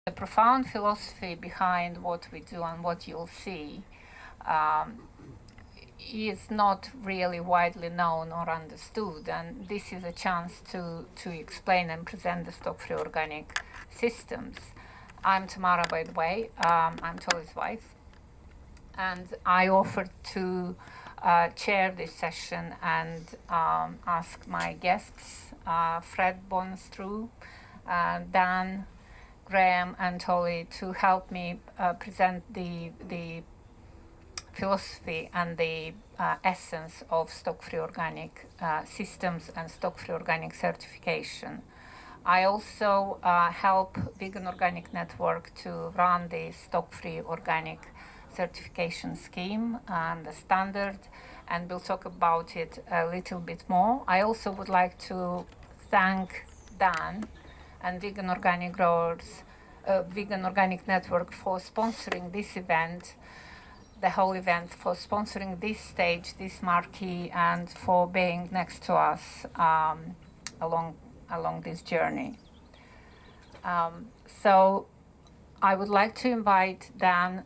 The profound philosophy behind what we do and what you'll see is not really widely known or understood, and this is a chance to explain and present the stock-free organic systems. I'm Tamara, by the way. I'm Toli's wife, and I offered to chair this session and ask my guests, Fred Bonestroo, Dan, Graham, and Toli, to help me present the philosophy and the essence of stock-free organic systems and stock-free organic certification. I also help Vegan Organic Network to run the stock-free organic certification scheme and the standard, and we'll talk about it a little bit more. I also would like to thank Dan and Vegan Organic Growers, Vegan Organic Network for sponsoring this event, the whole event, for sponsoring this stage, this marquee, and for being next to us along this journey. So I would like to invite Dan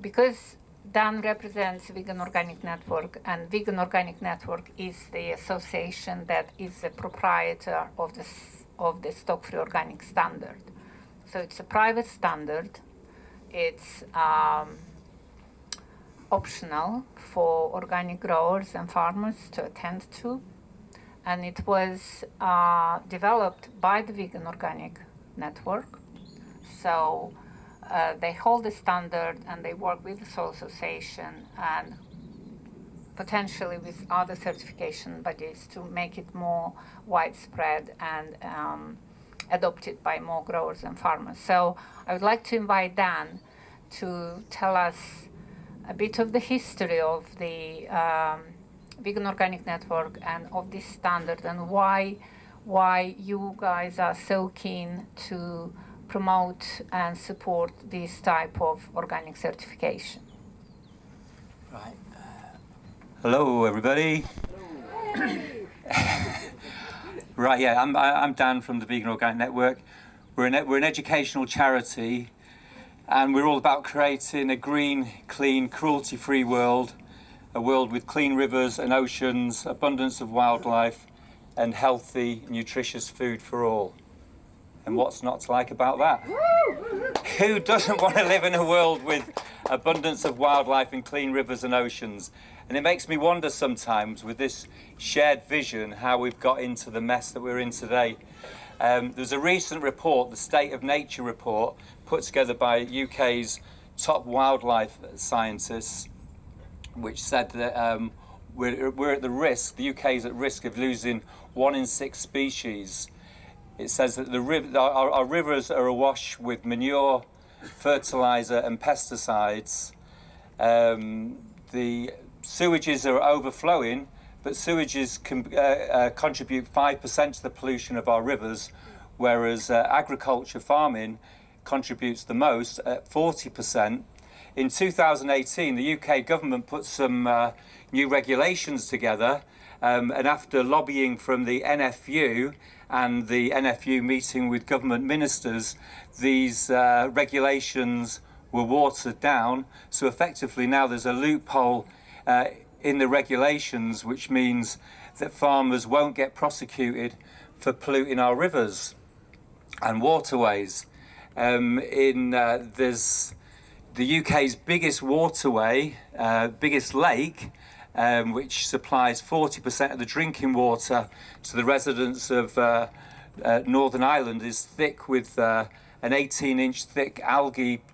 because Dan represents Vegan Organic Network, and Vegan Organic Network is the association that is the proprietor of the stock-free organic standard. So it's a private standard. It's optional for organic growers and farmers to attend to, and it was developed by the Vegan Organic Network. So they hold the standard and they work with the Soil Association and potentially with other certification bodies to make it more widespread and adopted by more growers and farmers. So I would like to invite Dan to tell us a bit of the history of the Vegan Organic Network and of this standard, and why you guys are so keen to promote and support this type of organic certification. Right. Hello, everybody. Right, yeah, I'm Dan from the Vegan Organic Network. We're an educational charity, and we're all about creating a green, clean, cruelty-free world, a world with clean rivers and oceans, abundance of wildlife, and healthy, nutritious food for all. And what's not to like about that? Who doesn't want to live in a world with abundance of wildlife and clean rivers and oceans? And it makes me wonder sometimes, with this shared vision, how we've got into the mess that we're in today. There's a recent report, the State of Nature report, put together by UK's top wildlife scientists, which said that we're at the risk, the UK is at risk of losing 1 in 6 species. It says that our rivers are awash with manure, fertiliser and pesticides. The sewages are overflowing, but sewages can contribute 5% to the pollution of our rivers, whereas agriculture, farming, contributes the most at 40%. In 2018, the UK government put some new regulations together, and after lobbying from the NFU and the NFU meeting with government ministers, these regulations were watered down. So effectively now there's a loophole in the regulations, which means that farmers won't get prosecuted for polluting our rivers and waterways. There's the UK's biggest waterway, biggest lake, which supplies 40% of the drinking water to the residents of Northern Ireland, is thick with an 18-inch thick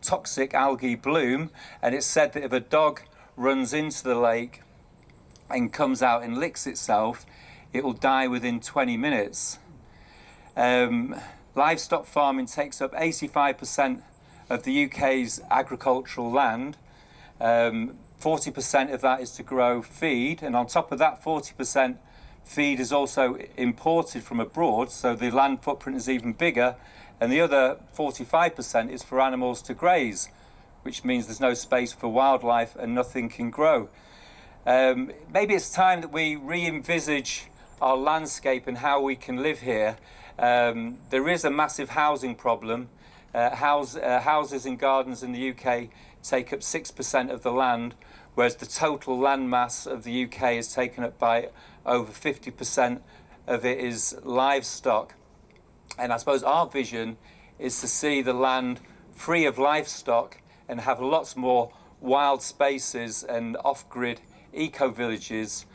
toxic algae bloom. And it's said that if a dog runs into the lake and comes out and licks itself, it will die within 20 minutes. Livestock farming takes up 85% of the UK's agricultural land. 40% of that is to grow feed, and on top of that 40%, feed is also imported from abroad, so the land footprint is even bigger, and the other 45% is for animals to graze, which means there's no space for wildlife and nothing can grow. Maybe it's time that we re-envisage our landscape and how we can live here. There is a massive housing problem. Houses and gardens in the UK take up 6% of the land, whereas the total land mass of the UK is taken up by over 50% of it is livestock. And I suppose our vision is to see the land free of livestock and have lots more wild spaces and off-grid eco-villages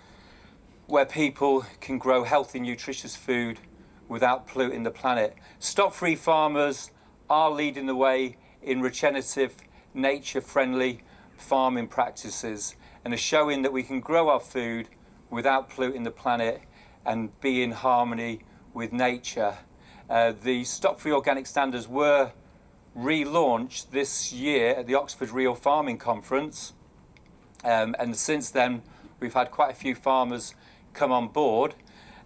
where people can grow healthy, nutritious food without polluting the planet. Stock-free farmers are leading the way in regenerative, nature-friendly farming practices and are showing that we can grow our food without polluting the planet and be in harmony with nature. The Stock-free organic standards were relaunched this year at the Oxford Real Farming Conference, and since then we've had quite a few farmers come on board,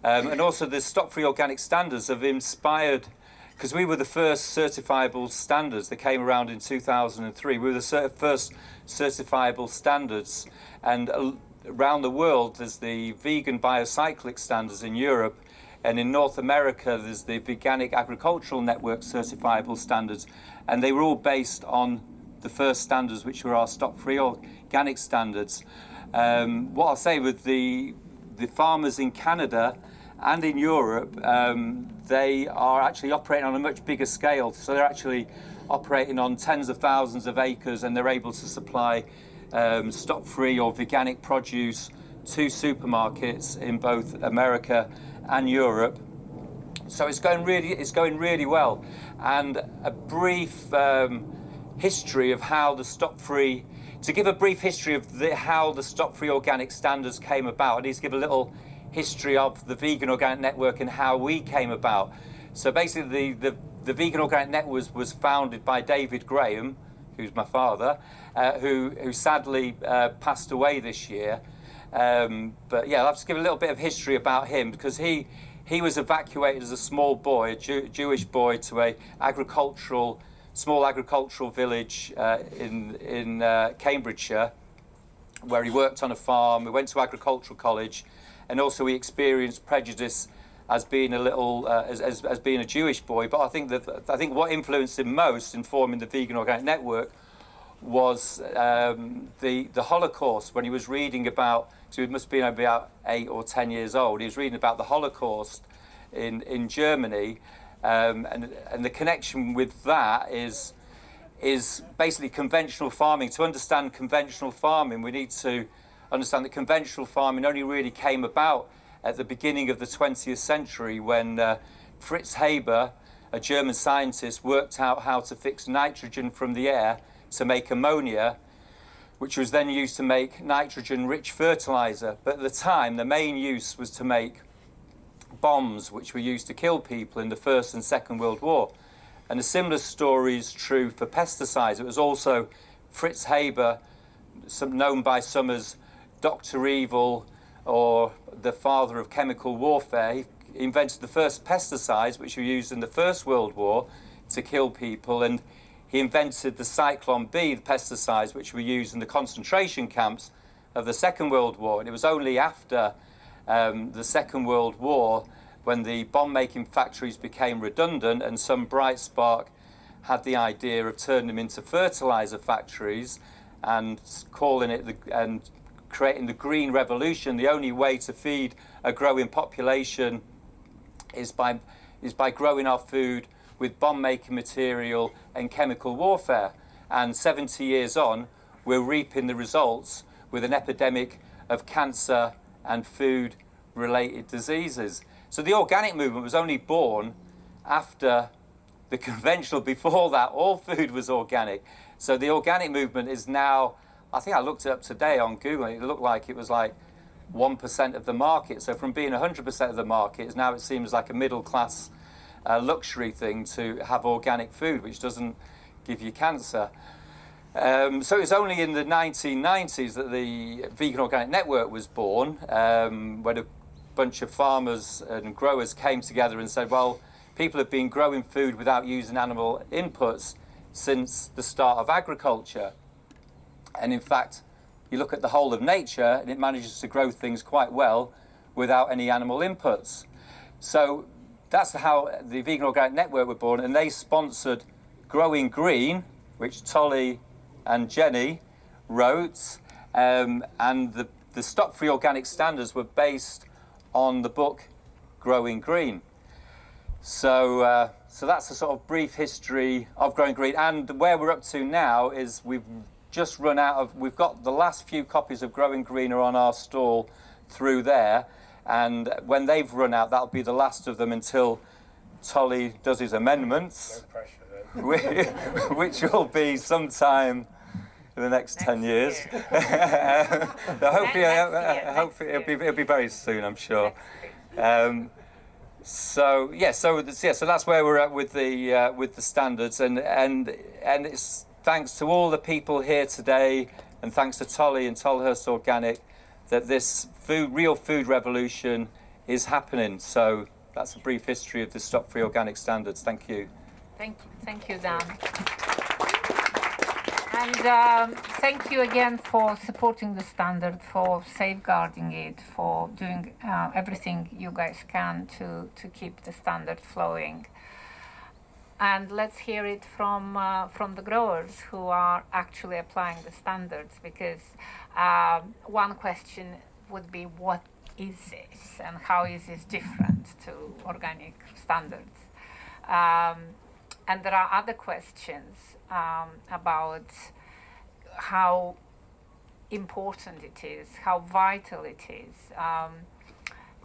and also the Stock-free organic standards have inspired, because we were the first certifiable standards that came around in 2003. We were the first certifiable standards, and around the world there's the vegan biocyclic standards in Europe, and in North America there's the Veganic Agricultural Network certifiable standards, and they were all based on the first standards, which were our Stock-free organic standards. What I'll say with the farmers in Canada and in Europe, they are actually operating on a much bigger scale. So they're actually operating on tens of thousands of acres, and they're able to supply stock-free or veganic produce to supermarkets in both America and Europe. So it's going really well. And a brief history of how the stock-free, to give a brief history of how the Stock-free organic standards came about, I need to give a little history of the Vegan Organic Network and how we came about. So basically the Vegan Organic Network was founded by David Graham, who's my father, who sadly passed away this year. But yeah, I'll have to give a little bit of history about him, because he was evacuated as a small boy, a Jewish boy, to a small agricultural village in Cambridgeshire, where he worked on a farm. He went to agricultural college, and also he experienced prejudice as being as being a Jewish boy. But I think what influenced him most in forming the Vegan Organic Network was the Holocaust. When he was reading about, so he must have been about 8 or 10 years old, he was reading about the Holocaust in Germany, and the connection with that is basically conventional farming. To understand conventional farming, we need to understand that conventional farming only really came about at the beginning of the 20th century, when Fritz Haber, a German scientist, worked out how to fix nitrogen from the air to make ammonia, which was then used to make nitrogen-rich fertilizer. But at the time, the main use was to make bombs, which were used to kill people in the First and Second World War. And a similar story is true for pesticides. It was also Fritz Haber, known by some as Dr. Evil or the father of chemical warfare. He invented the first pesticides, which were used in the First World War to kill people, and he invented the Cyclone B, the pesticides, which were used in the concentration camps of the Second World War. And it was only after the Second World War, when the bomb-making factories became redundant, and some bright spark had the idea of turning them into fertilizer factories and calling it and creating the green revolution. The only way to feed a growing population is by growing our food with bomb-making material and chemical warfare. And 70 years on, we're reaping the results with an epidemic of cancer and food-related diseases. So the organic movement was only born after the conventional. Before that, all food was organic. So the organic movement is now, I think I looked it up today on Google, it looked like it was like 1% of the market. So from being 100% of the market, now it seems like a middle-class luxury thing to have organic food, which doesn't give you cancer. So it was only in the 1990s that the Vegan Organic Network was born, when a bunch of farmers and growers came together and said, well, people have been growing food without using animal inputs since the start of agriculture. And in fact, you look at the whole of nature and it manages to grow things quite well without any animal inputs. So that's how the Vegan Organic Network were born, and they sponsored Growing Green, which Tolly and Jenny wrote, and the Stockfree organic standards were based on the book Growing Green. So that's a sort of brief history of Growing Green, and where we're up to now is we've got the last few copies of Growing Green are on our stall through there, and when they've run out, that'll be the last of them until Tolly does his amendments. No pressure then. Which will be sometime in the next 10 years. It'll be very soon, I'm sure. So that's where we're at with the standards, and it's thanks to all the people here today, and thanks to Tolly and Tolhurst Organic, that this real food revolution is happening. So that's a brief history of the Stockfree Organic Standards. Thank you. Thank you, Dan. And thank you again for supporting the standard, for safeguarding it, for doing everything you guys can to keep the standard flowing. And let's hear it from the growers who are actually applying the standards, because one question would be, what is this and how is this different to organic standards? And there are other questions about how important it is, how vital it is.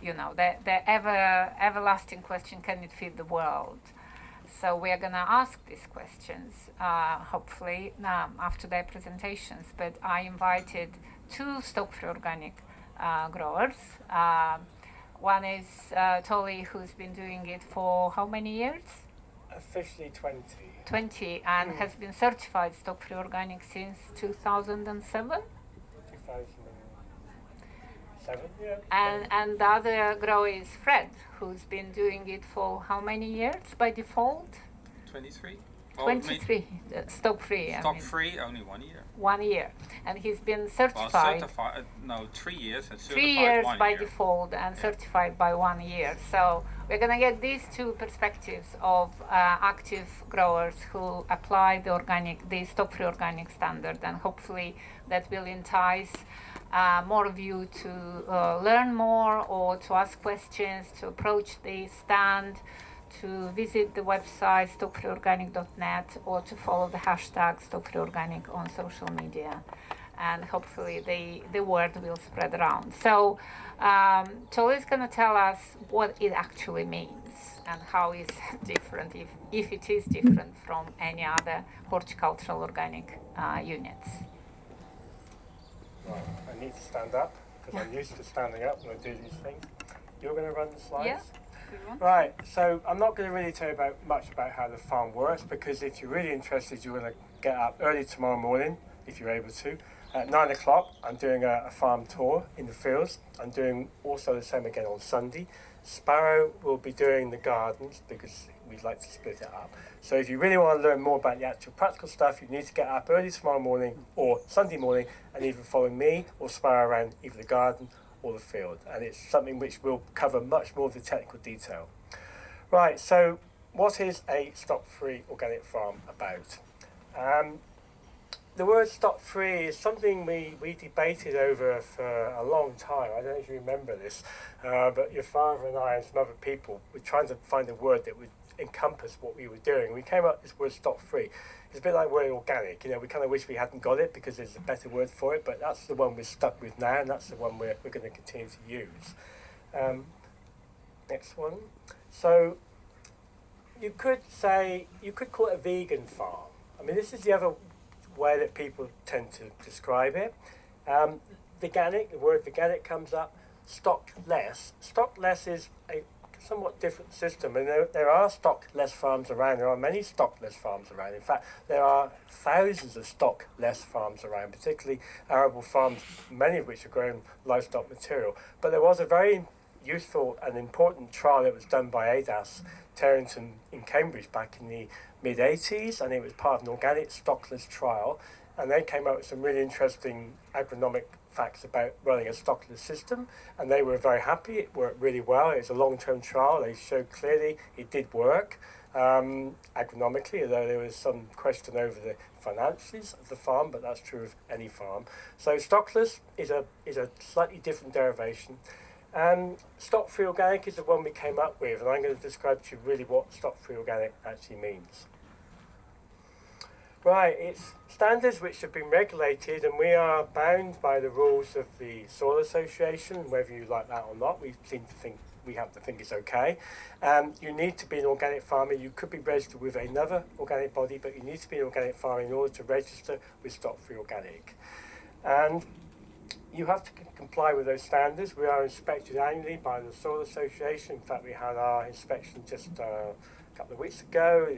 The everlasting question, can it feed the world? So we are going to ask these questions, hopefully, after their presentations. But I invited two Stockfree Organic growers. One is Tolly, who's been doing it for how many years? Officially 20. 20, and has been certified Stockfree Organic since 2007? 2007, yeah. And the other grower is Fred, who's been doing it for how many years by default? 23. 23, Stockfree. Stockfree, only 1 year. 1 year. And he's been certified. Well, certified, 3 years. And 3 years by year. default, and certified by 1 year. So we're going to get these two perspectives of active growers who apply the Stockfree Organic Standard, and hopefully that will entice more of you to learn more, or to ask questions, to approach the stand, to visit the website stockfreeorganic.net, or to follow the hashtag StockfreeOrganic on social media. And hopefully the word will spread around. So Tolly is going to tell us what it actually means and how it's different, if it is different from any other horticultural organic units. Right, I need to stand up because I'm used to standing up when I do these things. You're going to run the slides? Yeah. Right, so I'm not going to really tell you much about how the farm works, because if you're really interested, you're going to get up early tomorrow morning, if you're able to. At 9 o'clock, I'm doing a farm tour in the fields. I'm doing also the same again on Sunday. Sparrow will be doing the gardens, because we'd like to split it up. So if you really want to learn more about the actual practical stuff, you need to get up early tomorrow morning or Sunday morning and either follow me or Sparrow around either the garden or the field. And it's something which will cover much more of the technical detail. Right, so what is a stock-free organic farm about? The word stock-free is something we debated over for a long time. I don't know if you remember this, but your father and I and some other people were trying to find a word that would encompass what we were doing. We came up with this word stock-free. It's a bit like word organic. We kind of wish we hadn't got it because there's a better word for it, but that's the one we're stuck with now, and that's the one we're going to continue to use. Next one. So you could call it a vegan farm. I mean, this is the other way that people tend to describe it. Veganic, the word veganic comes up. Stockless. Stockless is a somewhat different system, and there are stockless farms around. There are many stockless farms around. In fact, there are thousands of stockless farms around, particularly arable farms, many of which are growing livestock material. But there was a very useful and important trial that was done by ADAS Terrington in Cambridge back in the mid-80s, and it was part of an organic stockless trial, and they came up with some really interesting agronomic facts about running a stockless system, and they were very happy. It worked really well. It was a long-term trial. They showed clearly it did work agronomically, although there was some question over the financials of the farm, but that's true of any farm. So stockless is a slightly different derivation. Stock-free organic is the one we came up with, and I'm going to describe to you really what stock-free organic actually means. Right, it's standards which have been regulated, and we are bound by the rules of the Soil Association, whether you like that or not. We have to think it's okay. You need to be an organic farmer. You could be registered with another organic body, but you need to be an organic farmer in order to register with Stock-free Organic. And you have to comply with those standards. We are inspected annually by the Soil Association. In fact, we had our inspection just a couple of weeks ago.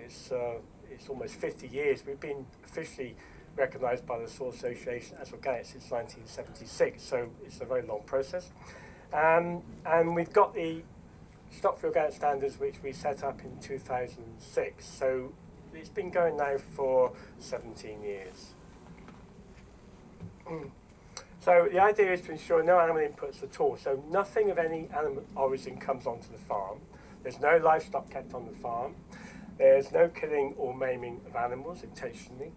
It's almost 50 years. We've been officially recognised by the Soil Association as organic since 1976, so it's a very long process. And we've got the Stock-free Organic standards, which we set up in 2006. So it's been going now for 17 years. So the idea is to ensure no animal inputs at all. So nothing of any animal origin comes onto the farm. There's no livestock kept on the farm. There's no killing or maiming of animals intentionally.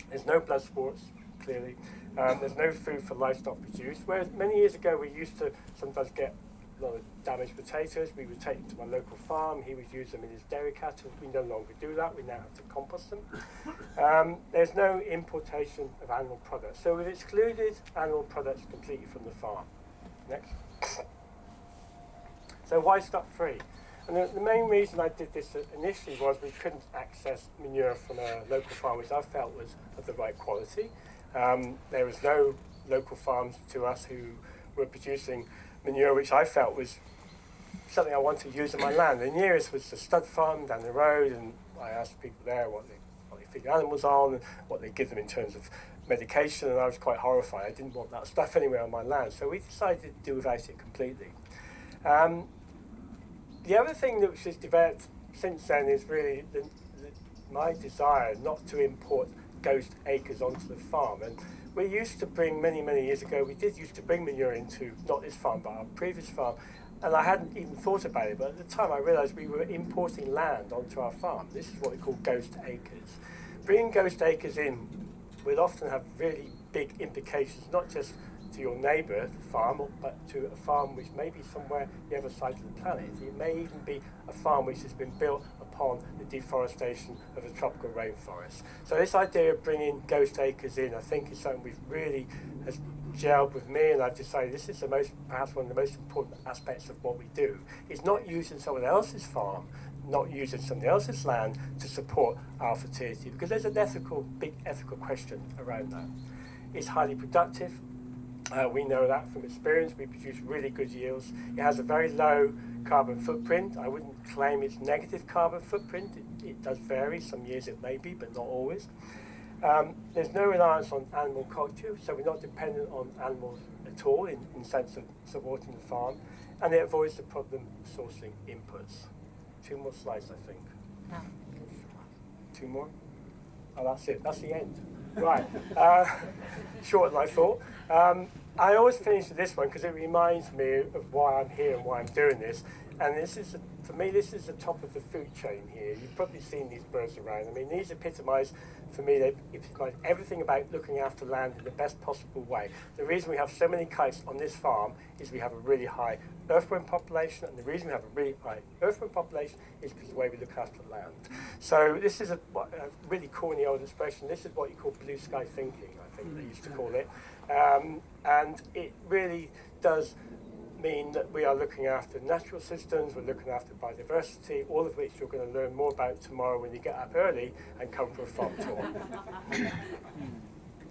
There's no blood sports, clearly. There's no food for livestock produced. Whereas many years ago, we used to sometimes get a lot of damaged potatoes. We would take them to my local farm. He would use them in his dairy cattle. We no longer do that. We now have to compost them. There's no importation of animal products. So we've excluded animal products completely from the farm. Next. So why stock-free? And the main reason I did this initially was we couldn't access manure from a local farm, which I felt was of the right quality. There was no local farms to us who were producing manure, which I felt was something I wanted to use on my land. The nearest was the stud farm down the road, and I asked people there what they feed animals on, and what they give them in terms of medication, and I was quite horrified. I didn't want that stuff anywhere on my land, so we decided to do without it completely. The other thing that has developed since then is really my desire not to import ghost acres onto the farm. And we used to bring, many years ago, we did used to bring manure into, not this farm, but our previous farm, and I hadn't even thought about it, but at the time I realised we were importing land onto our farm. This is what we call ghost acres. Bringing ghost acres in will often have really big implications, not just to your neighbour farm, but to a farm which may be somewhere the other side of the planet. It may even be a farm which has been built upon the deforestation of a tropical rainforest. So this idea of bringing ghost acres in, I think, is something which really has gelled with me, and I've decided this is perhaps one of the most important aspects of what we do. It's not using someone else's farm, not using somebody else's land to support our fertility, because there's a big ethical question around that. It's highly productive. We know that from experience. We produce really good yields. It has a very low carbon footprint. I wouldn't claim it's negative carbon footprint. It does vary. Some years it may be, but not always. There's no reliance on animal culture, so we're not dependent on animals at all in sense of supporting the farm. And it avoids the problem of sourcing inputs. 2 more slides, I think. No. 2 more? Oh, that's it. That's the end. Right. Shorter than I thought. I always finish with this one because it reminds me of why I'm here and why I'm doing this. And for me, this is the top of the food chain here. You've probably seen these birds around. I mean, these epitomise, for me, they epitomise everything about looking after land in the best possible way. The reason we have so many kites on this farm is we have a really high earthworm population, and the reason we have a really high earthworm population is because of the way we look after land. So this is a really corny old expression. This is what you call blue sky thinking, I think they used to call it. And it really does mean that we are looking after natural systems, we're looking after biodiversity, all of which you're going to learn more about tomorrow when you get up early and come for a farm tour.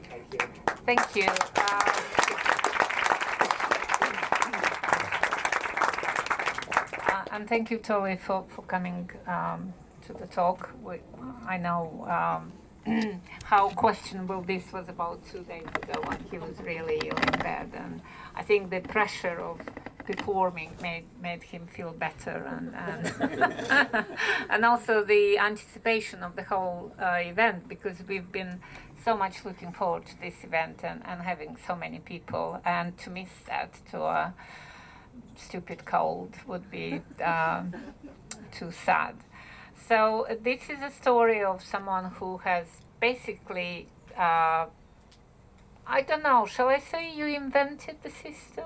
Thank you. Thank you. And thank you, Tolly, for coming to the talk. I know how questionable this was about 2 days ago when he was really ill in bed, and I think the pressure of performing made him feel better, and and also the anticipation of the whole event, because we've been so much looking forward to this event and having so many people, and to miss that to a stupid cold would be too sad. So this is a story of someone who has basically, I don't know, shall I say you invented the system?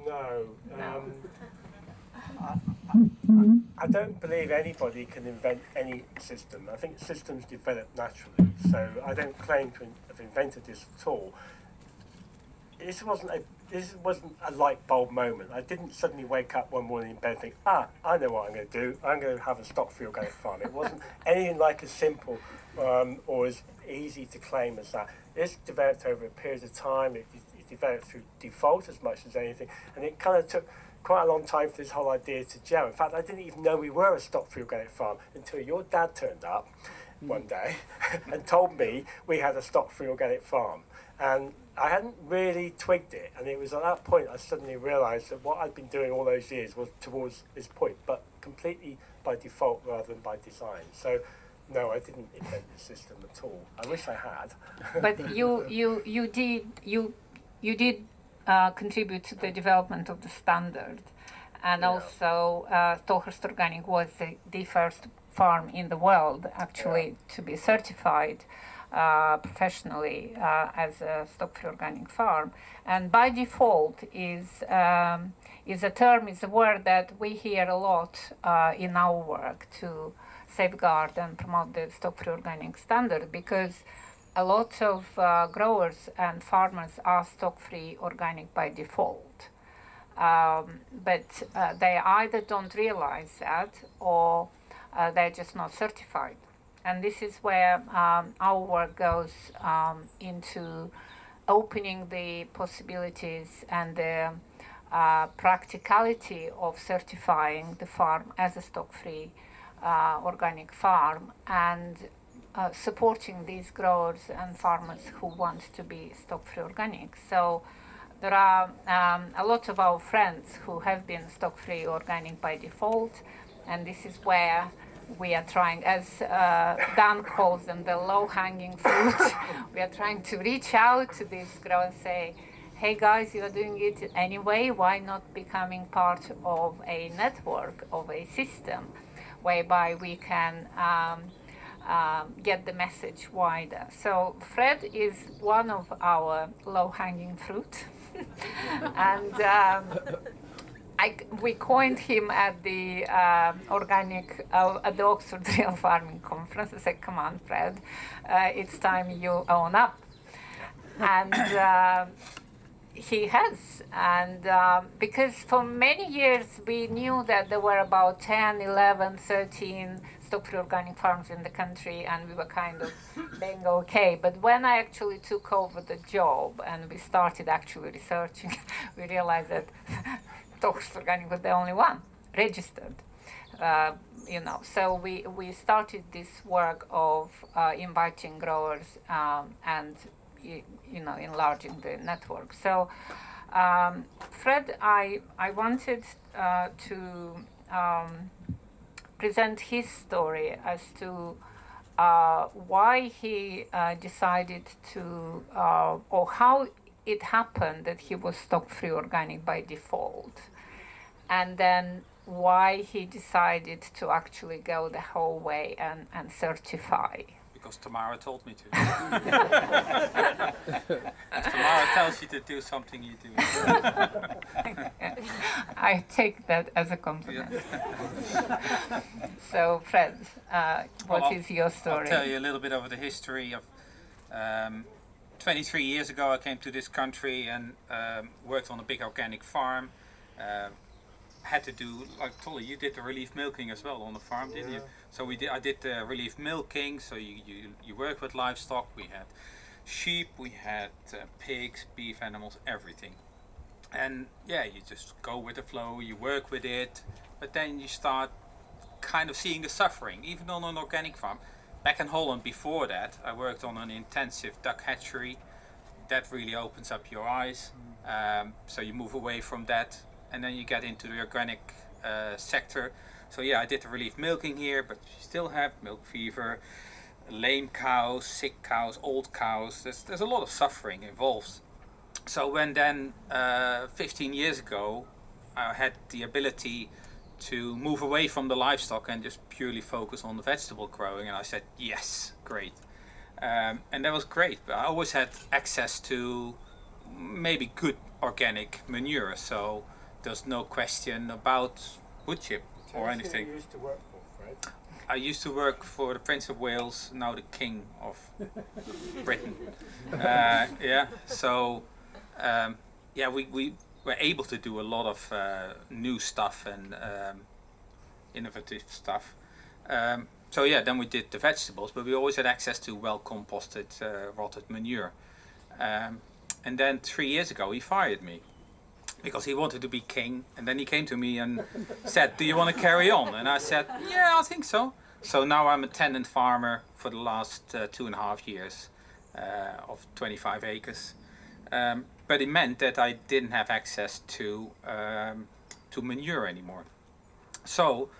No. No. I don't believe anybody can invent any system. I think systems develop naturally. So I don't claim to have invented this at all. This wasn't a light bulb moment. I didn't suddenly wake up one morning in bed and think, I know what I'm going to do. I'm going to have a Stockfree organic farm. It wasn't anything like as simple or as easy to claim as that. This developed over a period of time. It developed through default as much as anything, and it kind of took quite a long time for this whole idea to gel. In fact, I didn't even know we were a Stockfree organic farm until your dad turned up one day and told me we had a Stockfree organic farm. And I hadn't really twigged it, and it was at that point I suddenly realised that what I'd been doing all those years was towards this point, but completely by default rather than by design. So, no, I didn't invent the system at all. I wish I had. But you did contribute to the development of the standard, and Yeah. also Stockfree Organic was the first farm in the world actually to be certified professionally as a Stockfree Organic farm. And by default is a word that we hear a lot in our work to safeguard and promote the Stockfree Organic standard, because a lot of growers and farmers are Stockfree Organic by default. But they either don't realize that, or they're just not certified. And this is where our work goes into opening the possibilities and the practicality of certifying the farm as a Stockfree organic farm, and supporting these growers and farmers who want to be Stockfree organic. So there are a lot of our friends who have been Stockfree organic by default, and this is where we are trying, as Dan calls them, the low-hanging fruit. We are trying to reach out to these growers and say, hey guys, you are doing it anyway, why not becoming part of a network, of a system, whereby we can get the message wider. So Fred is one of our low-hanging fruit. And we coined him at the at the Oxford Real Farming Conference. I said, come on, Fred, it's time you own up. And he has. And because for many years we knew that there were about 10, 11, 13 Stockfree organic farms in the country, and we were kind of being okay. But when I actually took over the job and we started actually researching, we realized that Stockfree Organic was the only one registered. So we started this work of inviting growers and enlarging the network. So Fred, I wanted to present his story as to why he decided to, or how it happened that he was Stockfree Organic by default, and then why he decided to actually go the whole way and certify. Because Tamara told me to. If Tamara tells you to do something, you do it. I take that as a compliment. So Fred, what is your story? I'll tell you a little bit of the history of 23 years ago I came to this country and worked on a big organic farm. Had to do, like I told you did the relief milking as well on the farm, didn't you? So I did the relief milking, so you work with livestock. We had sheep, we had pigs, beef animals, everything. And yeah, you just go with the flow, you work with it, but then you start kind of seeing the suffering, even on an organic farm. Back in Holland before that, I worked on an intensive duck hatchery. That really opens up your eyes. So you move away from that. and then you get into the organic sector. So yeah, I did the relief milking here, but you still have milk fever, lame cows, sick cows, old cows. There's a lot of suffering involved. So when then 15 years ago I had the ability to move away from the livestock and just purely focus on the vegetable growing, and I said yes, great. And that was great, but I always had access to maybe good organic manure, so there's no question about wood chip or anything. Who you used to work for, Fred? I used to work for the Prince of Wales, now the King of Britain. Yeah, so yeah, we were able to do a lot of new stuff and innovative stuff. So yeah, then we did the vegetables, but we always had access to well composted rotted manure. And then 3 years ago he fired me because he wanted to be king, and then he came to me and said, do you want to carry on? And I said, yeah, I think so. So now I'm a tenant farmer for the last 2.5 years of 25 acres. But it meant that I didn't have access to manure anymore. So,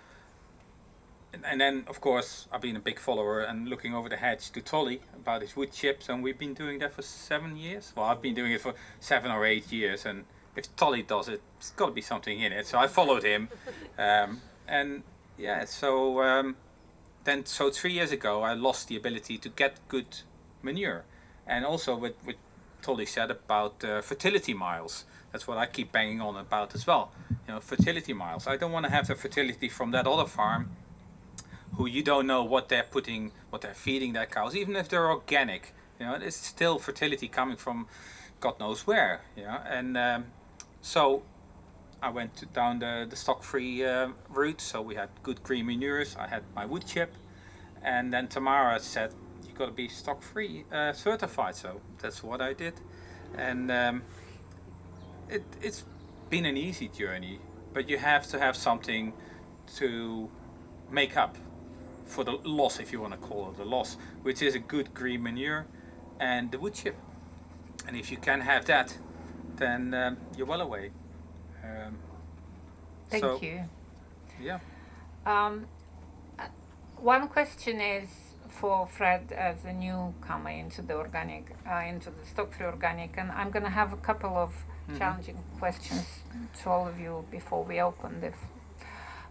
and then of course I've been a big follower and looking over the hedge to Tolly about his wood chips, and we've been doing that for 7 years. Well, I've been doing it for 7 or 8 years, and if Tolly does it, it's got to be something in it. So I followed him, and yeah, so then 3 years ago I lost the ability to get good manure, and also what Tolly said about fertility miles. That's what I keep banging on about as well. You know, fertility miles. I don't want to have the fertility from that other farm, who you don't know what they're putting, what they're feeding their cows, even if they're organic. You know, it's still fertility coming from God knows where. You know, and so I went down the stock-free route. So we had good green manures. I had my wood chip, and then Tamara said, "You got to be stock-free certified." So that's what I did, and it's been an easy journey, but you have to have something to make up for the loss, if you want to call it a loss, which is a good green manure and the wood chip. And if you can have that, then you're well away. Thank you. Yeah. One question is for Fred as a newcomer into the organic, into the stock-free organic, and I'm going to have a couple of challenging questions to all of you before we open the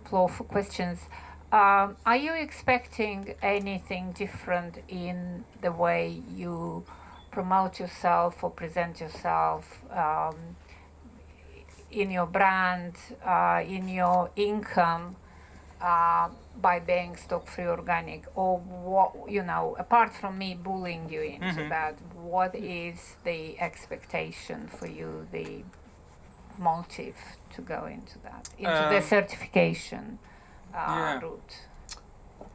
floor for questions. Are you expecting anything different in the way you promote yourself or present yourself, in your brand, in your income, by being stock-free organic? Or what, you know, apart from me bullying you into that, what is the expectation for you, the motive to go into that, into the certification route?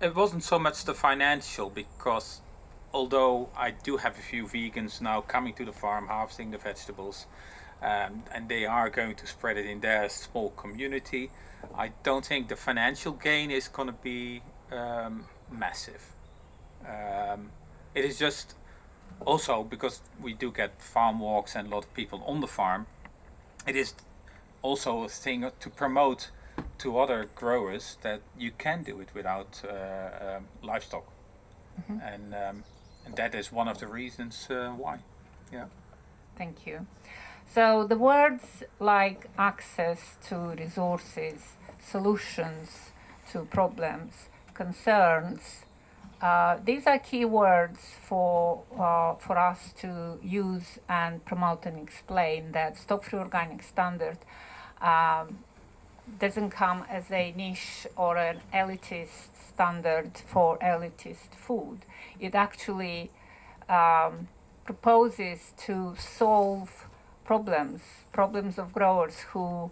It wasn't so much the financial, because although I do have a few vegans now coming to the farm harvesting the vegetables, and they are going to spread it in their small community, I don't think the financial gain is going to be massive. It is just also because we do get farm walks and a lot of people on the farm. It is also a thing to promote to other growers that you can do it without livestock, and that is one of the reasons why. Yeah. Thank you. So the words like access to resources, solutions to problems, concerns, these are key words for us to use and promote and explain that stock-free organic standard doesn't come as a niche or an elitist standard for elitist food. It actually proposes to solve problems of growers who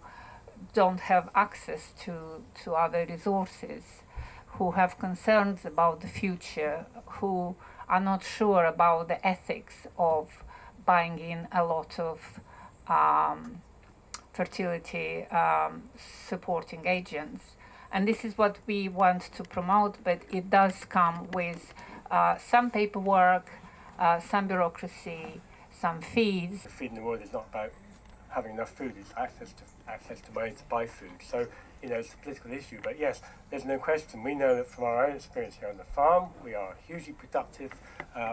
don't have access to other resources, who have concerns about the future, who are not sure about the ethics of buying in a lot of fertility supporting agents. And this is what we want to promote, but it does come with some paperwork, some bureaucracy, some fees. Feeding the world is not about having enough food is access to money to buy food. So, you know, it's a political issue. But yes, there's no question. We know that from our own experience here on the farm, we are hugely productive,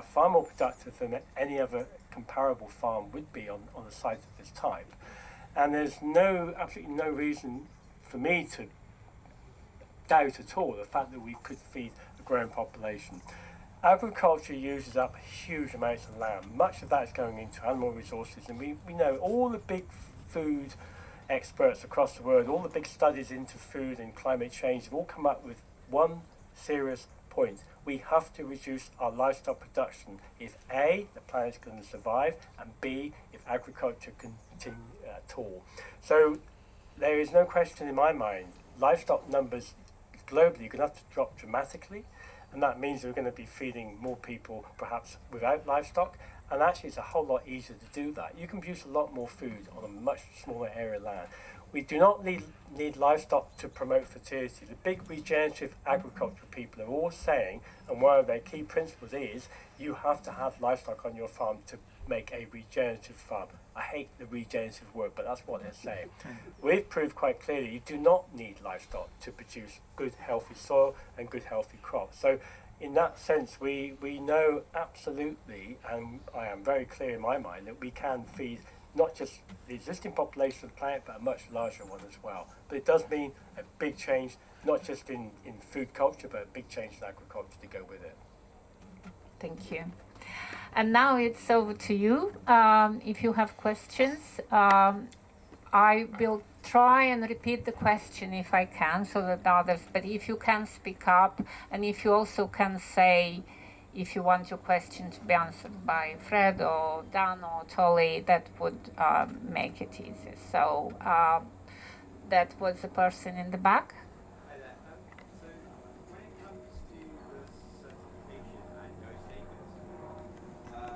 far more productive than any other comparable farm would be on a site of this type. And there's absolutely no reason for me to doubt at all the fact that we could feed a growing population. Agriculture uses up huge amounts of land. Much of that is going into animal resources, and we know all the big food experts across the world, all the big studies into food and climate change have all come up with one serious point. We have to reduce our livestock production if A, the planet's going to survive, and B, if agriculture can continue at all. So there is no question in my mind, livestock numbers globally are going to have to drop dramatically, and that means we're going to be feeding more people perhaps without livestock, and actually it's a whole lot easier to do that. You can produce a lot more food on a much smaller area of land. We do not need livestock to promote fertility. The big regenerative agriculture people are all saying, and one of their key principles is, you have to have livestock on your farm to make a regenerative farm. I hate the regenerative word, but that's what they're saying. We've proved quite clearly you do not need livestock to produce good, healthy soil and good, healthy crops. So in that sense, we know absolutely, and I am very clear in my mind, that we can feed not just the existing population of the planet, but a much larger one as well. But it does mean a big change, not just in food culture, but a big change in agriculture to go with it. Thank you. And now it's over to you. If you have questions, I will try and repeat the question if I can, so that others, but if you can speak up, and if you also can say, if you want your question to be answered by Fred or Dan or Tolly, that would make it easier. So that was the person in the back. Hi there. So when it comes to the certification and ghost acres, things like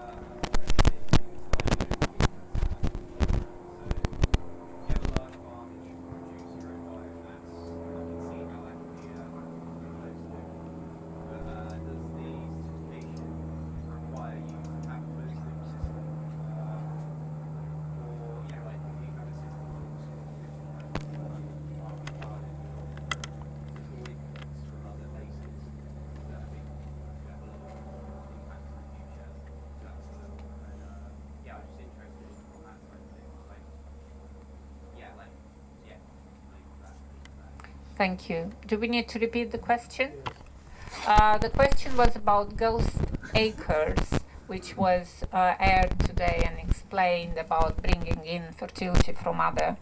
so you have a large farm and you produce your own biomass. I can see how that can be close to. But does the certification require you to have a closed loop system? Or like do you have a system from other places that I think have a lot of impact in the future. So that's a little, and I was just interested in that side of things. Thank you. Do we need to repeat the question? The question was about ghost acres, which was aired today and explained about bringing in fertility from other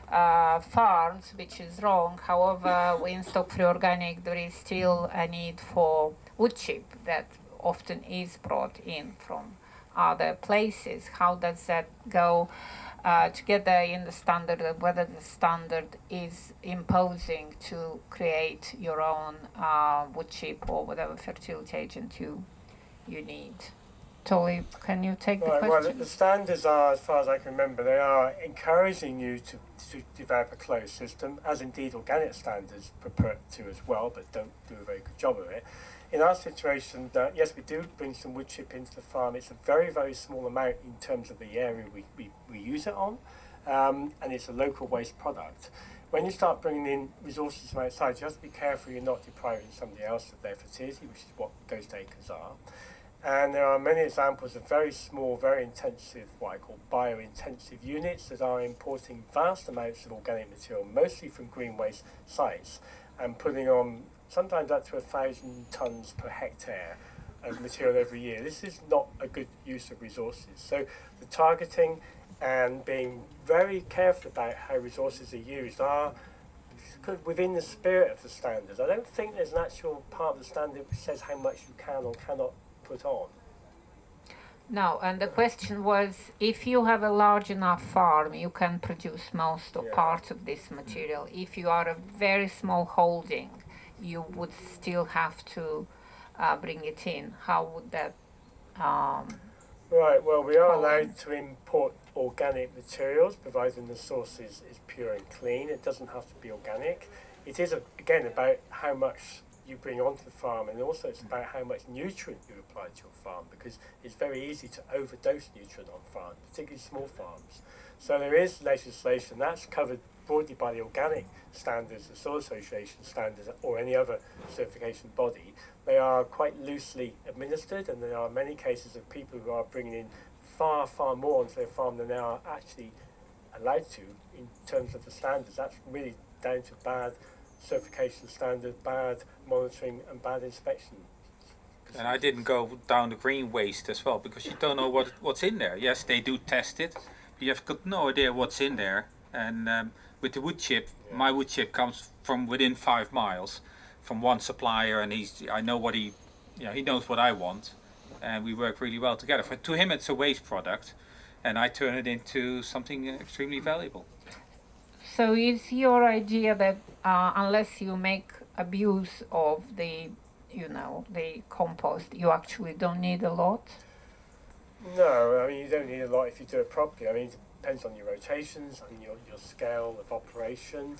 farms, which is wrong. However, in Stockfree Organic, there is still a need for wood chip that often is brought in from other places. How does that go together in the standard, and whether the standard is imposing to create your own wood chip or whatever fertility agent you need? Tolly, can you take the question? Well, the standards are, as far as I can remember, they are encouraging you to develop a closed system, as indeed organic standards purport to as well, but don't do a very good job of it. In our situation, yes, we do bring some wood chip into the farm. It's a very, very small amount in terms of the area we use it on, and it's a local waste product. When you start bringing in resources from outside, you have to be careful you're not depriving somebody else of their fertility, which is what ghost acres are. And there are many examples of very small, very intensive, what I call bio-intensive units that are importing vast amounts of organic material, mostly from green waste sites, and putting on sometimes up to 1,000 tonnes per hectare of material every year. This is not a good use of resources. So the targeting and being very careful about how resources are used are within the spirit of the standards. I don't think there's an actual part of the standard which says how much you can or cannot put on. No, and the question was, if you have a large enough farm, you can produce most or part of this material. If you are a very small holding, you would still have to bring it in. How would that Right, well, we are allowed to import organic materials, providing the source is pure and clean. It doesn't have to be organic. It is, again, about how much you bring onto the farm, and also it's about how much nutrient you apply to your farm, because it's very easy to overdose nutrient on farms, particularly small farms. So there is legislation that's covered broadly by the organic standards, the Soil Association standards, or any other certification body. They are quite loosely administered, and there are many cases of people who are bringing in far, far more onto their farm than they are actually allowed to in terms of the standards. That's really down to bad certification standard, bad monitoring and bad inspection. And I didn't go down the green waste as well, because you don't know what's in there. Yes, they do test it, but you have got no idea what's in there. And with the wood chip, my wood chip comes from within 5 miles from one supplier, and I know what he knows what I want, and we work really well together. To him, it's a waste product, and I turn it into something extremely valuable. So is your idea that unless you make abuse of the compost, you actually don't need a lot? No, I mean, you don't need a lot if you do it properly. I mean, it depends on your rotations and your scale of operation.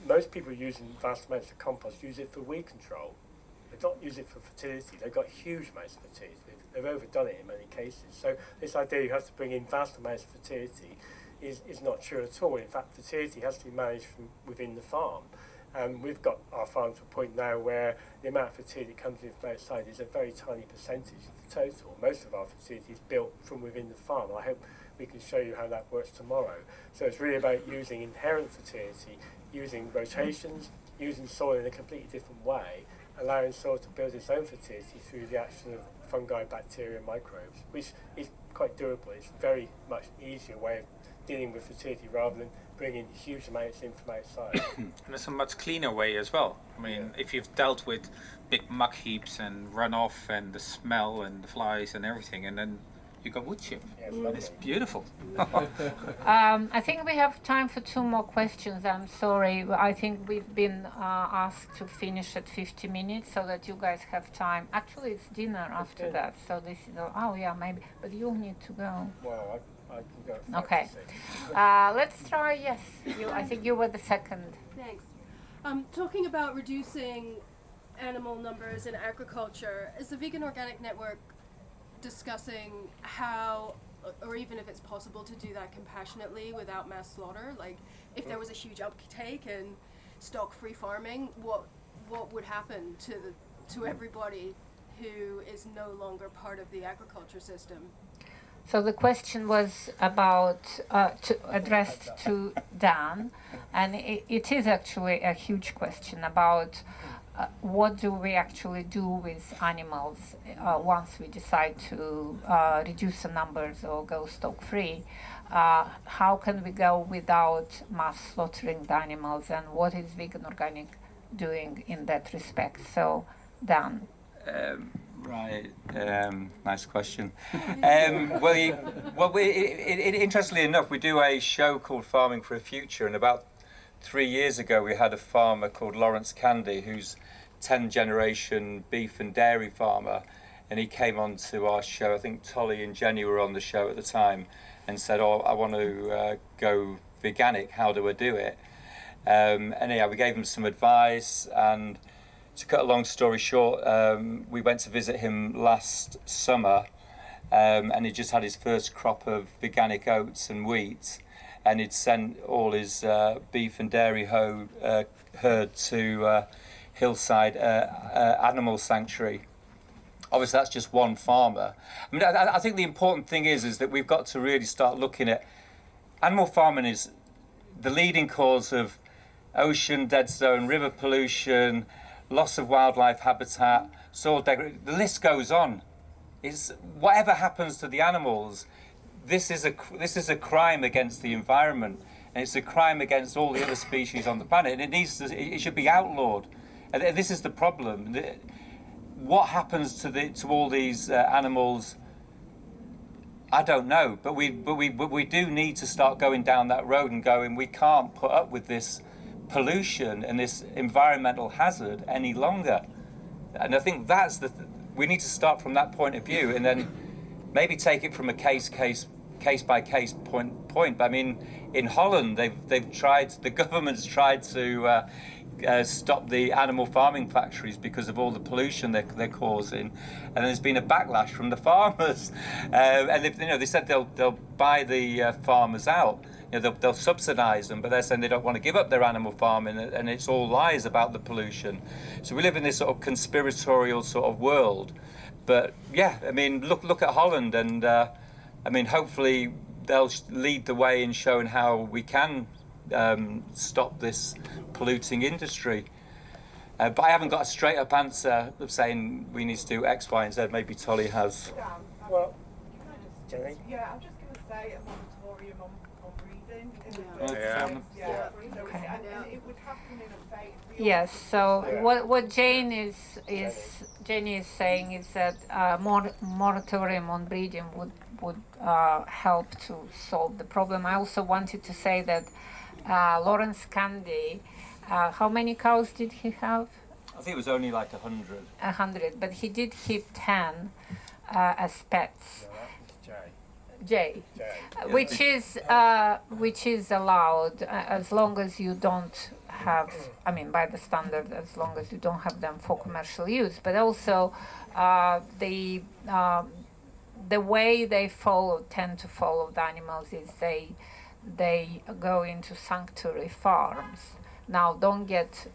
Most people using vast amounts of compost use it for weed control. They don't use it for fertility. They've got huge amounts of fertility. They've overdone it in many cases. So this idea you have to bring in vast amounts of fertility is not true at all. In fact, fertility has to be managed from within the farm. We've got our farm to a point now where the amount of fertility that comes in from outside is a very tiny percentage of the total. Most of our fertility is built from within the farm. I hope we can show you how that works tomorrow. So it's really about using inherent fertility, using rotations, using soil in a completely different way, allowing soil to build its own fertility through the action of fungi, bacteria, and microbes, which is quite durable. It's a very much easier way of dealing with fertility rather than bringing huge amounts in from outside. And it's a much cleaner way as well. I mean, if you've dealt with big muck heaps and runoff and the smell and the flies and everything, and then you got wood chip. Yeah, It's beautiful. I think we have time for 2 more questions. I'm sorry. I think we've been asked to finish at 50 minutes so that you guys have time. Actually, it's dinner after dinner. that. So this is, maybe. But you need to go. Well, I can go at 5 Okay. to 6. Let's try, yes. I think you were the second. Thanks. Talking about reducing animal numbers in agriculture, is the Vegan Organic Network discussing how, or even if it's possible to do that compassionately without mass slaughter? Like, if there was a huge uptake in stock-free farming, what would happen to everybody who is no longer part of the agriculture system? So the question was about addressed to Dan, and it is actually a huge question about what do we actually do with animals once we decide to reduce the numbers or go stock free. How can we go without mass slaughtering the animals, and what is Vegan Organic doing in that respect? So, Dan. Right, nice question. Interestingly enough, we do a show called Farming for a Future, and about 3 years ago we had a farmer called Lawrence Candy, who's 10th generation beef and dairy farmer, and he came on to our show. I think Tolly and Jenny were on the show at the time, and said, I want to go veganic, how do I do it? And yeah, we gave him some advice, and to cut a long story short, we went to visit him last summer, and he just had his first crop of veganic oats and wheat, and he'd sent all his beef and dairy herd to Hillside Animal Sanctuary. Obviously, that's just one farmer. I mean, I think the important thing is that we've got to really start looking at animal farming is the leading cause of ocean dead zone, river pollution, loss of wildlife habitat, soil degradation. The list goes on. It's whatever happens to the animals. This is a crime against the environment, and it's a crime against all the other species on the planet. And it should be outlawed. And this is the problem. What happens to all these animals? I don't know. But we do need to start going down that road and going. We can't put up with this pollution and this environmental hazard any longer. And I think that's we need to start from that point of view, and then maybe take it from a case case by case point. But I mean, in Holland, they've tried. The government's tried to stop the animal farming factories because of all the pollution they're causing, and there's been a backlash from the farmers. And they said they'll buy the farmers out. They'll subsidise them, but they're saying they don't want to give up their animal farming, and it's all lies about the pollution. So we live in this sort of conspiratorial sort of world. But yeah, I mean, look at Holland, and I mean, hopefully they'll lead the way in showing how we can stop this polluting industry. But I haven't got a straight up answer of saying we need to do X, Y, and Z. Maybe Tolly has. Well, Can I just, Jenny? yeah, I'm just going to say a moratorium on breeding. Yeah. So Okay. and it would happen in a phase. Yes. So Yeah. what Jane is saying is that moratorium on breeding would help to solve the problem. I also wanted to say that Lawrence Candy, how many cows did he have? I think it was only like 100. 100, but he did keep 10 as pets. No, that was Jay. Jay, Jay. which is allowed as long as you don't have, I mean, by the standard, as long as you don't have them for commercial use. But also, the way they tend to follow the animals is they go into sanctuary farms. Now, don't get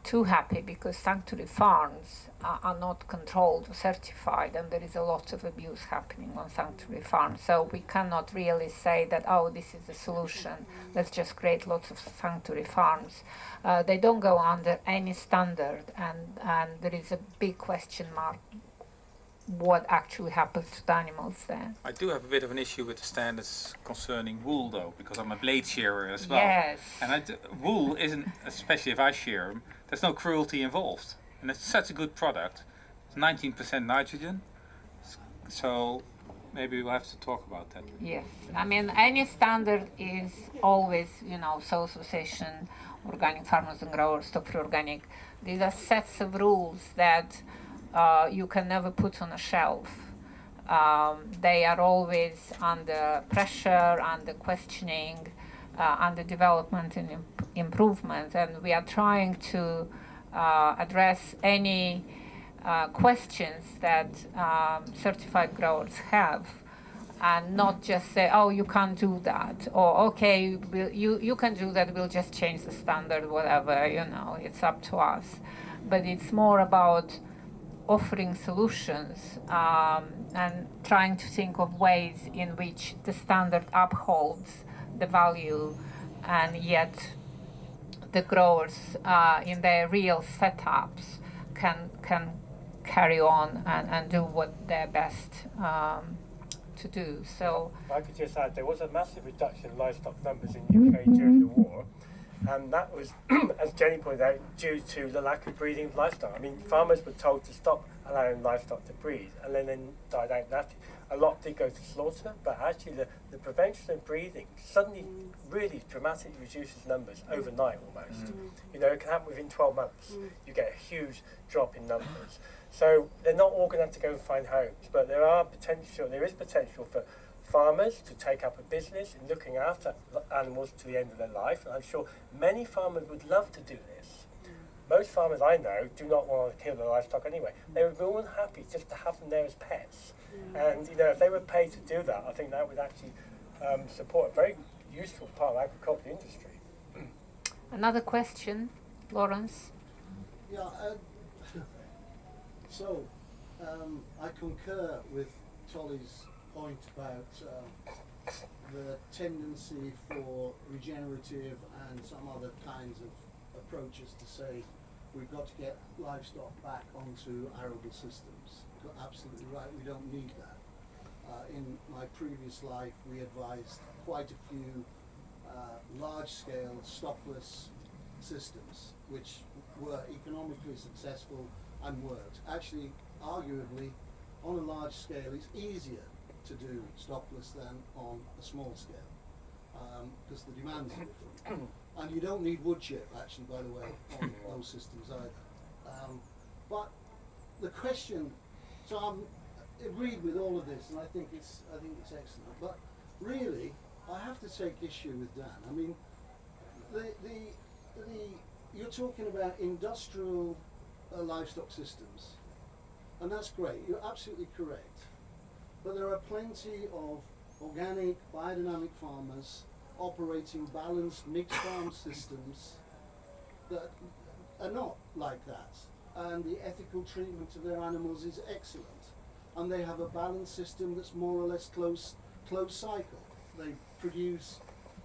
too happy, because sanctuary farms are not controlled or certified, and there is a lot of abuse happening on sanctuary farms. So we cannot really say that, oh, this is the solution, let's just create lots of sanctuary farms. They don't go under any standard, and there is a big question mark what actually happens to the animals there. I do have a bit of an issue with the standards concerning wool, though, because I'm a blade shearer as well. Yes. And wool isn't, especially if I shear them, there's no cruelty involved. And it's such a good product. It's 19% nitrogen. So maybe we'll have to talk about that. Yes, I mean, any standard is always, Soil Association, Organic Farmers and Growers, Stockfree Organic. These are sets of rules that you can never put on a shelf. They are always under pressure, under questioning, under development and improvement, and we are trying to address any questions that certified growers have, and not just say, oh, you can't do that, or okay, you can do that, we'll just change the standard, whatever, it's up to us. But it's more about offering solutions and trying to think of ways in which the standard upholds the value, and yet the growers in their real setups can carry on and do what they're best to do. So If I could just add, there was a massive reduction in livestock numbers in the UK during the war, and that was, as Jenny pointed out, due to the lack of breeding of livestock. I mean, farmers were told to stop allowing livestock to breed, and then died out naturally. A lot did go to slaughter, but actually the prevention of breeding suddenly really dramatically reduces numbers overnight almost. It can happen within 12 months. You get a huge drop in numbers. So they're not all going to have to go and find homes, but there is potential for farmers to take up a business in looking after animals to the end of their life, and I'm sure many farmers would love to do this. Most farmers I know do not want to kill their livestock anyway. They would be more than happy just to have them there as pets. And if they were paid to do that, I think that would actually support a very useful part of the agricultural industry. another question, Lawrence? Yeah, so I concur with Tolly's point about the tendency for regenerative and some other kinds of approaches to say we've got to get livestock back onto arable systems. You're absolutely right, we don't need that. In my previous life, we advised quite a few large-scale stockless systems which were economically successful and worked. Actually, arguably, on a large scale, it's easier to do stockless than on a small scale because the demands are different. And you don't need wood chip, actually, by the way, on those systems either. But the question, so agreed with all of this, and I think it's excellent. But really, I have to take issue with Dan. I mean, you're talking about industrial livestock systems, and that's great. You're absolutely correct. But there are plenty of organic, biodynamic farmers operating balanced mixed farm systems that are not like that. And the ethical treatment of their animals is excellent. And they have a balanced system that's more or less closed cycle. They produce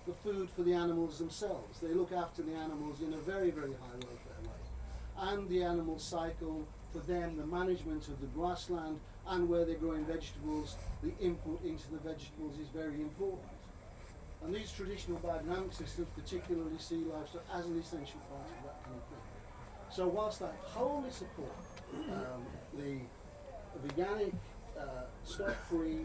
the food for the animals themselves. They look after the animals in a very, very high welfare way. And the animal cycle, for them, the management of the grassland and where they're growing vegetables, the input into the vegetables is very important. And these traditional biodynamic systems particularly see livestock as an essential part of that kind of thing. So whilst I wholly support the organic, stock-free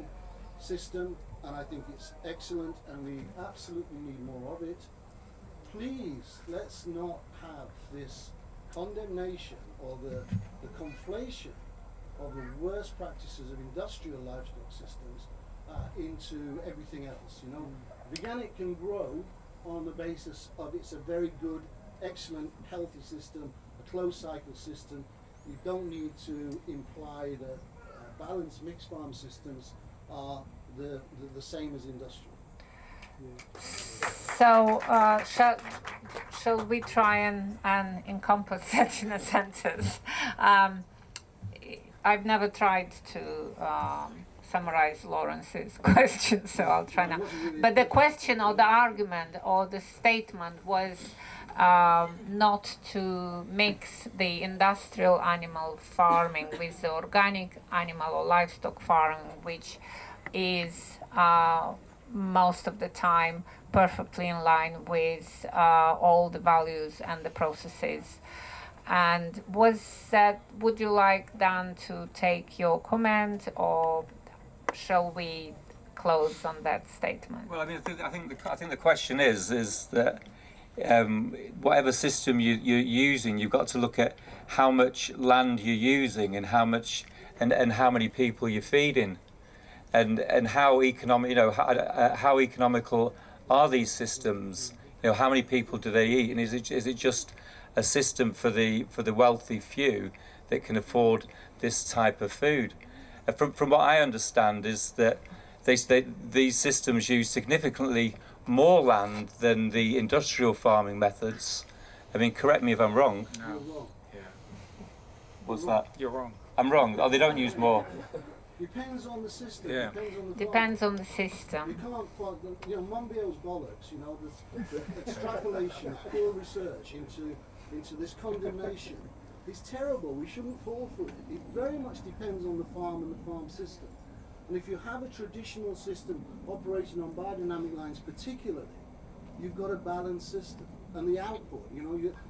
system, and I think it's excellent and we absolutely need more of it, please let's not have this condemnation or the conflation of the worst practices of industrial livestock systems into everything else. You know, organic can grow on the basis of it's a very good, excellent, healthy system, a closed cycle system. You don't need to imply that balanced mixed farm systems are the same as industrial. So, shall we try and encompass that in a sentence? I've never tried to summarize Lawrence's question, so I'll try now. But the question or the argument or the statement was not to mix the industrial animal farming with the organic animal or livestock farming, which is most of the time perfectly in line with all the values and the processes. And would you like Dan to take your comment, or shall we close on that statement? Well, I mean, I think the question is that whatever system you're using, you've got to look at how much land you're using and how much and how many people you're feeding, and how economic, how economical are these systems? You know, how many people do they eat, and is it just a system for the wealthy few that can afford this type of food? From what I understand is that these systems use significantly more land than the industrial farming methods. I mean, correct me if I'm wrong. No. Yeah. What's that? You're wrong. I'm wrong. Oh, they don't use more. Depends on the system. Yeah. Depends on the farm. Depends on the system. You can't find, Monbiot's bollocks, the extrapolation of poor research into this condemnation is terrible. We shouldn't fall for it. It very much depends on the farm and the farm system. And if you have a traditional system operating on biodynamic lines particularly, you've got a balanced system. And the output,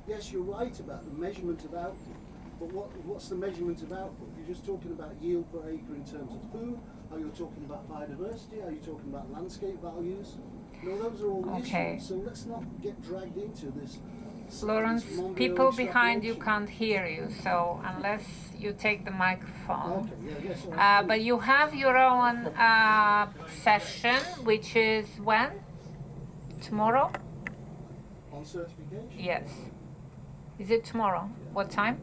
yes, you're right about the measurement of output, but what's the measurement of output? You're just talking about yield per acre in terms of food. Are you talking about biodiversity? Are you talking about landscape values? Those are all issues. So let's not get dragged into this. Lawrence, people behind you can't hear you, so unless you take the microphone. Okay, yes, but you have your own session, which is when? Tomorrow? On certification? Yes. Is it tomorrow? What time?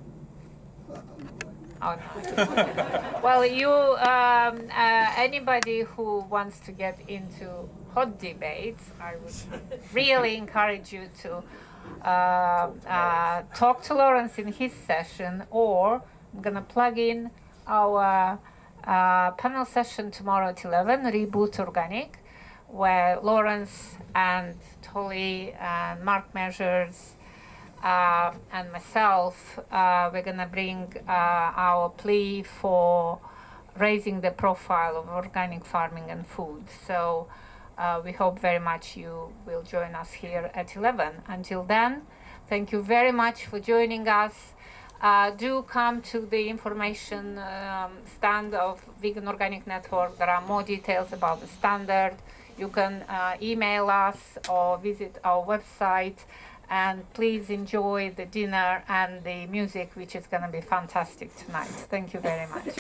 Oh, no. Well, anybody who wants to get into hot debates, I would really encourage you to talk to Lawrence in his session, or I'm gonna plug in our panel session tomorrow at 11, Reboot Organic, where Lawrence and Tolly and Mark Measures and myself, we're gonna bring our plea for raising the profile of organic farming and food. So we hope very much you will join us here at 11. Until then, thank you very much for joining us. Do come to the information stand of Vegan Organic Network. There are more details about the standard. You can email us or visit our website. And please enjoy the dinner and the music, which is going to be fantastic tonight. Thank you very much.